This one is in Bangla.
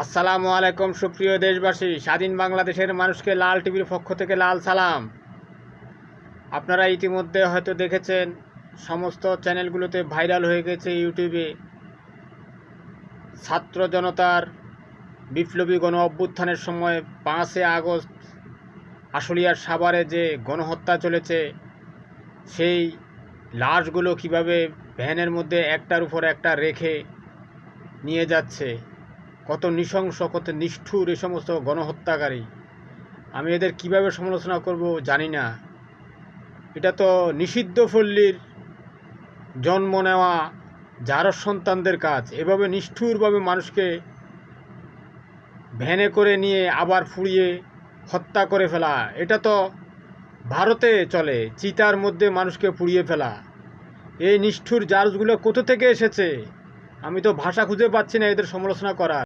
আসসালামু আলাইকুম সুপ্রিয় দেশবাসী, স্বাধীন বাংলাদেশের মানুষকে লাল টিভির পক্ষ থেকে লাল সালাম। আপনারা ইতিমধ্যে হয়তো দেখেছেন, সমস্ত চ্যানেলগুলোতে ভাইরাল হয়ে গেছে ইউটিউবে ছাত্র জনতার বিপ্লবী গণ অভ্যুত্থানের সময় 5 আগস্ট আশুলিয়ার সাভারে যে গণহত্যা চলেছে, সেই লাশগুলো কিভাবে ভ্যানের মধ্যে একটার উপর একটা রেখে নিয়ে যাচ্ছে। কত নৃশংস, কত নিষ্ঠুর এই সমস্ত গণহত্যাকারী। আমি এদের কিভাবে সমালোচনা করব জানি না। এটা তো নিষিদ্ধ পল্লীর জন্ম নেওয়া যার সন্তানদের কাজ এভাবে নিষ্ঠুরভাবে মানুষকে ভ্যানে করে নিয়ে আবার পুড়িয়ে হত্যা করে ফেলা। এটা তো ভারতে চলে, চিতার মধ্যে মানুষকে পুড়িয়ে ফেলা। এই নিষ্ঠুর জারজগুলো কোথা থেকে এসেছে? আমি তো ভাষা খুঁজে পাচ্ছি না এদের সমালোচনা করার।